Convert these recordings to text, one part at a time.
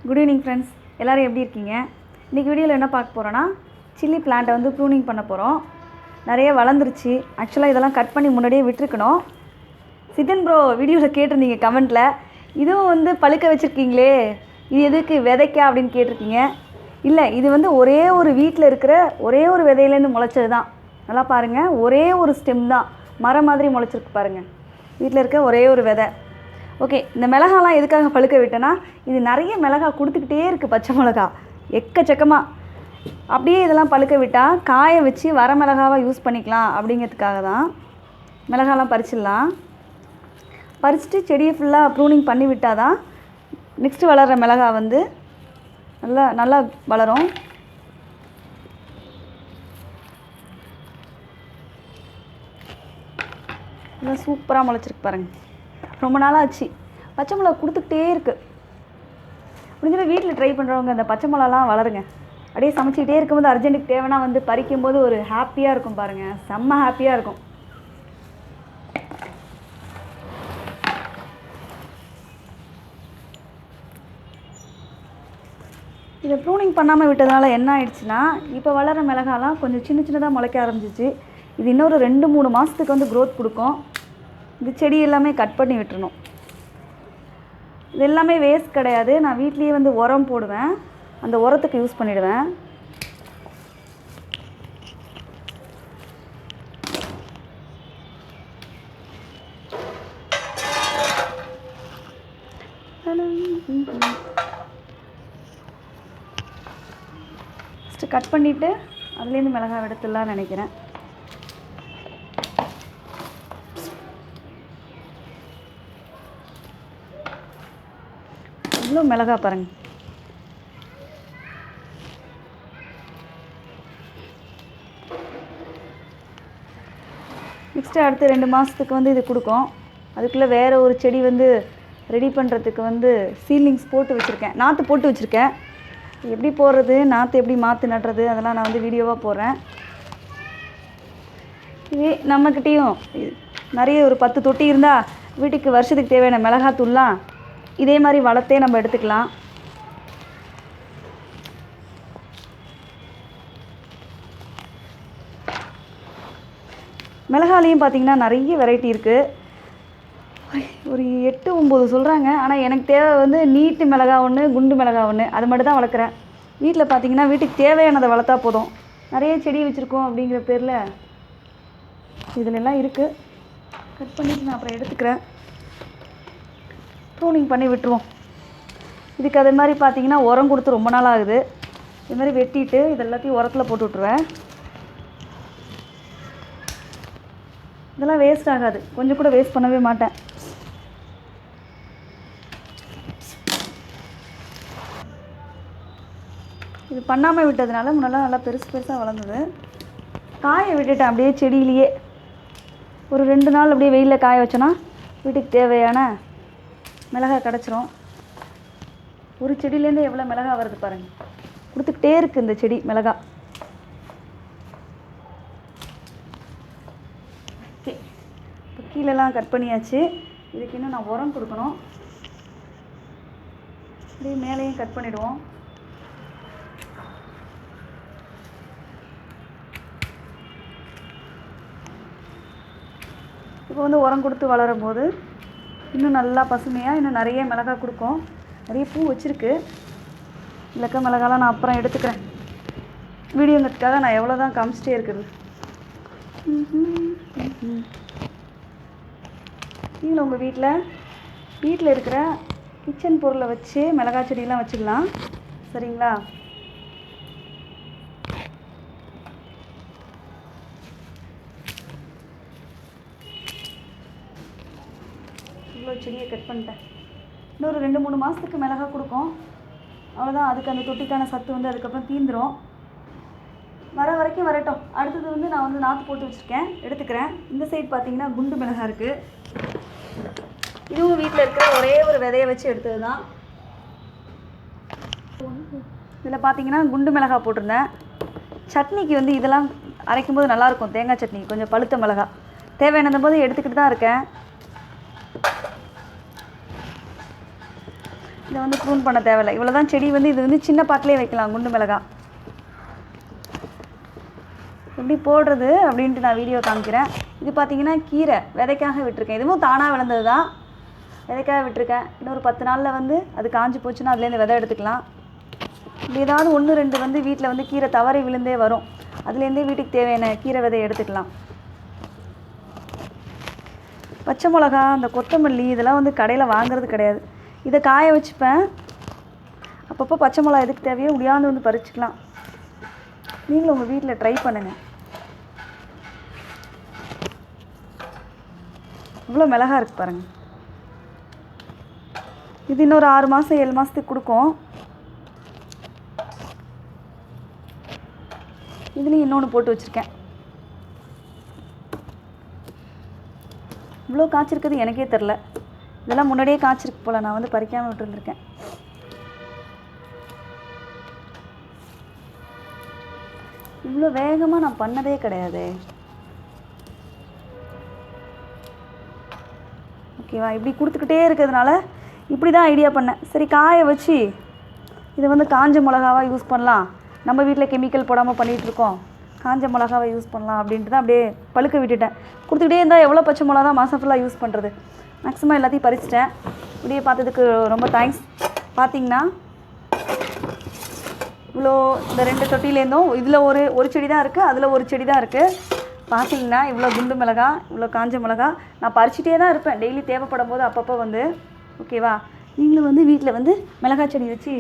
Good evening friends, எல்லோரும் எப்படி இருக்கீங்க? இன்றைக்கி வீடியோவில் என்ன பார்க்க போகிறோன்னா, சில்லி பிளான்ட்டை வந்து ப்ரூனிங் பண்ண போகிறோம். நிறைய வளர்ந்துருச்சு. ஆக்சுவலாக இதெல்லாம் கட் பண்ணி முன்னாடியே விட்டுருக்கணும். சிதன் ப்ரோ வீடியோவில் கேட்டிருந்தீங்க கமெண்ட்டில், இதுவும் வந்து பழுக்க வச்சுருக்கீங்களே, இது எதுக்கு விதைக்கா அப்படின்னு கேட்டிருக்கீங்க. இல்லை, இது வந்து ஒரே ஒரு வீட்டில் இருக்கிற ஒரே ஒரு விதையிலேருந்து முளைச்சது தான். நல்லா பாருங்கள், ஒரே ஒரு ஸ்டெம் தான் மரம் மாதிரி முளைச்சிருக்கு பாருங்கள். வீட்டில் இருக்க ஒரே ஒரு விதை. ஓகே, இந்த மிளகாலாம் எதுக்காக பழுக்க விட்டேன்னா, இது நிறைய மிளகா கொடுத்துக்கிட்டே இருக்குது. பச்சை மிளகா எக்கச்சக்கமாக. அப்படியே இதெல்லாம் பழுக்க விட்டால் காய வச்சு வர மிளகாவாக யூஸ் பண்ணிக்கலாம் அப்படிங்கிறதுக்காக தான். மிளகாலாம் பறிச்சிடலாம். பறிச்சுட்டு செடியை ஃபுல்லாக ப்ரூனிங் பண்ணி விட்டால் தான் நெக்ஸ்ட்டு வளர்கிற மிளகா வந்து நல்லா வளரும். நல்லா சூப்பராக முளைச்சிருக்கு பாருங்கள். ரொம்ப நாளாக ஆச்சு. பச்சை மிளகா கொடுத்துக்கிட்டே இருக்குது. முடிஞ்சது வீட்டில் ட்ரை பண்ணுறவங்க இந்த பச்சை மிளகாலாம் வளருங்க. அப்படியே சமைச்சிக்கிட்டே இருக்கும்போது அர்ஜென்ட்டுக்கு தேவைன்னா வந்து பறிக்கும்போது ஒரு ஹாப்பியாக இருக்கும் பாருங்கள். செம்ம ஹாப்பியாக இருக்கும். இதை ப்ரூனிங் பண்ணாமல் விட்டதுனால என்ன ஆயிடுச்சுன்னா, இப்போ வளர மிளகாலாம் கொஞ்சம் சின்ன சின்னதாக முளைக்க ஆரம்பிச்சிச்சு. இது இன்னொரு 2-3 மாதத்துக்கு வந்து க்ரோத் கொடுக்கும். இந்த செடி எல்லாமே கட் பண்ணி விட்டுறணும். இது எல்லாமே வேஸ்ட் கிடையாது. நான் வீட்லேயே வந்து உரம் போடுவேன். அந்த உரத்துக்கு யூஸ் பண்ணிவிடுவேன். ஃபஸ்ட்டு கட் பண்ணிவிட்டு அதுலேருந்து மிளகாய் எடுத்துடலான்னு நினைக்கிறேன். இவ்வளோ மிளகா பாருங்கள். நெக்ஸ்ட்டு அடுத்து 2 மாதத்துக்கு வந்து இது கொடுக்கும். அதுக்குள்ளே வேறு ஒரு செடி வந்து ரெடி பண்ணுறதுக்கு வந்து சீலிங்ஸ் போட்டு வச்சுருக்கேன். நாற்று போட்டு வச்சுருக்கேன். எப்படி போடுறது, நாற்று எப்படி மாற்றி நடுறது, அதெல்லாம் நான் வந்து வீடியோவாக போடுறேன். இதே நம்மக்கிட்டேயும் நிறைய ஒரு 10 தொட்டி இருந்தால் வீட்டுக்கு வருஷத்துக்கு தேவையான மிளகாத்தூள்லாம் இதே மாதிரி வளர்த்தே நம்ம எடுத்துக்கலாம். மிளகாலையும் பார்த்திங்கன்னா நிறைய வெரைட்டி இருக்குது. ஒரு 8-9 சொல்கிறாங்க. ஆனால் எனக்கு தேவை வந்து நீட்டு மிளகா ஒன்று, குண்டு மிளகா ஒன்று, அது மட்டும் தான் வளர்க்குறேன். வீட்டில் பார்த்திங்கன்னா வீட்டுக்கு தேவையானதை வளர்த்தா போதும். நிறைய செடி வச்சுருக்கோம் அப்படிங்கிற பேரில் இதிலெல்லாம் இருக்குது. கட் பண்ணிவிட்டு நான் அப்புறம் எடுத்துக்கிறேன். ப்ரூனிங் பண்ணி விட்டுருவோம். இதுக்கு அது மாதிரி பார்த்திங்கன்னா உரம் கொடுத்து ரொம்ப நாள் ஆகுது. இது மாதிரி வெட்டிட்டு இது எல்லாத்தையும் உரத்தில் போட்டு விட்ருவேன். இதெல்லாம் வேஸ்ட் ஆகாது. கொஞ்சம் கூட வேஸ்ட் பண்ணவே மாட்டேன். இது பண்ணாமல் விட்டதுனால முன்னெல்லாம் நல்லா பெருசு பெருசாக வளர்ந்தது. காய விட்டுட்டேன் அப்படியே செடியிலேயே. ஒரு 2 நாள் அப்படியே வெயிலில் காய வச்சோன்னா வீட்டுக்கு தேவையான மிளகாய் கிடச்சிரும். ஒரு செடியிலேருந்து எவ்வளோ மிளகாய் வருது பாருங்கள். கொடுத்துக்கிட்டே இருக்குது இந்த செடி மிளகாய். ஓகே, இப்போ கீழெல்லாம் கட் பண்ணியாச்சு. இதுக்கு இன்னும் நான் உரம் கொடுக்கணும். அப்படியே மேலேயும் கட் பண்ணிவிடுவோம். இப்போ வந்து உரம் கொடுத்து வளரும் போது இன்னும் நல்லா பசுமையாக இன்னும் நிறைய மிளகாய் கொடுக்கும். நிறைய பூ வச்சுருக்கு. இலக்க மிளகாலாம் நான் அப்புறம் எடுத்துக்கிறேன். வீடியோங்கிறதுக்காக நான் எவ்வளோ தான் காமிச்சிட்டே இருக்குது. நீங்களும் உங்கள் வீட்டில் இருக்கிற கிச்சன் பொருளை வச்சு மிளகாய் செடியெலாம் வச்சுக்கலாம். சரிங்களா? இவ்வளோ செடியை கட் பண்ணிட்டேன். இன்னொரு 2-3 மாதத்துக்கு மிளகாய் கொடுக்கும். அவ்வளோதான். அதுக்கு அந்த தொட்டிக்கான சத்து வந்து அதுக்கப்புறம் தீந்துடும். வர வரைக்கும் வரட்டும். அடுத்தது வந்து நான் வந்து நாற்று போட்டு வச்சுருக்கேன், எடுத்துக்கிறேன். இந்த சைடு பார்த்திங்கன்னா குண்டு மிளகாய் இருக்குது. இதுவும் வீட்டில் இருக்கிற ஒரே ஒரு விதையை வச்சு எடுத்தது தான். இதில் பார்த்திங்கன்னா குண்டு மிளகாய் போட்டிருந்தேன். சட்னிக்கு வந்து இதெல்லாம் அரைக்கும்போது நல்லாயிருக்கும். தேங்காய் சட்னி கொஞ்சம் பழுத்த மிளகாய் தேவையான போது எடுத்துக்கிட்டு தான் இருக்கேன். இதை வந்து ப்ரூன் பண்ண தேவையில்லை. இவ்வளோ தான் செடி வந்து இது வந்து சின்ன பாட்டிலே வைக்கலாம். குண்டு மிளகா எப்படி போடுறது அப்படின்ட்டு நான் வீடியோ காமிக்கிறேன். இது பார்த்திங்கன்னா கீரை விதைக்காக விட்டுருக்கேன். இதுவும் தானாக விளைந்தது தான், விதைக்காக விட்டுருக்கேன். இன்னொரு 10 நாளில் வந்து அது காஞ்சி போச்சுன்னா அதுலேருந்து விதை எடுத்துக்கலாம். இப்படி ஏதாவது 1-2 வந்து வீட்டில் வந்து கீரை தவறி விழுந்தே வரும். அதுலேருந்தே வீட்டுக்கு தேவையான கீரை விதையை எடுத்துக்கலாம். பச்சை மிளகா, அந்த கொத்தமல்லி இதெல்லாம் வந்து கடையில் வாங்குறது கிடையாது. இதை காய வச்சுப்பேன். அப்பப்போ பச்சை மிளகா எதுக்கு தேவையோ முடியாந்து வந்து பறிச்சுக்கலாம். நீங்களும் உங்கள் வீட்டில் ட்ரை பண்ணுங்கள். இவ்வளோ மிளகா இருக்குது பாருங்கள். இது இன்னொரு 6 மாதம் 7 மாதத்துக்கு கொடுக்கும். இதுலேயும் இன்னொன்று போட்டு வச்சுருக்கேன். இவ்வளோ காய்ச்சிருக்குது எனக்கே தெரில. இதெல்லாம் முன்னாடியே காய்ச்சிருக்கு போல், நான் வந்து பறிக்காமல் விட்டுருந்துருக்கேன். இவ்வளோ வேகமாக நான் பண்ணதே கிடையாது. ஓகேவா? இப்படி கொடுத்துக்கிட்டே இருக்கிறதுனால இப்படி தான் ஐடியா பண்ணேன். சரி காய வச்சு இதை வந்து காஞ்ச மிளகாவாக யூஸ் பண்ணலாம். நம்ம வீட்டில் கெமிக்கல் போடாமல் பண்ணிகிட்ருக்கோம், காஞ்ச மிளகாவை யூஸ் பண்ணலாம் அப்படின்ட்டு தான் அப்படியே பழுக்க விட்டுட்டேன். கொடுத்துக்கிட்டே இருந்தால் எவ்வளோ பச்சை மிளகா தான் மாதம் ஃபுல்லாக யூஸ் பண்ணுறது. மேக்ஸிமம் எல்லாத்தையும் பறிச்சிட்டேன். இப்படியே பார்த்ததுக்கு ரொம்ப தேங்க்ஸ். பார்த்திங்கன்னா இவ்வளோ இந்த 2 தொட்டிலேருந்தும் இதில் ஒரு செடி தான் இருக்குது, அதில் ஒரு செடி தான் இருக்குது. பார்த்திங்கன்னா இவ்வளோ குண்டு மிளகா, இவ்வளோ காஞ்ச மிளகா நான் பறிச்சிட்டே தான் இருப்பேன். டெய்லி தேவைப்படும் போது அப்பப்போ வந்து. ஓகேவா? நீங்களும் வந்து வீட்டில் வந்து மிளகாய் செடி வச்சு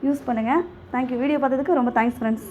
யூஸ் பண்ணுங்கள். தேங்க்யூ. வீடியோ பார்த்ததுக்கு ரொம்ப தேங்க்ஸ் ஃப்ரெண்ட்ஸ்.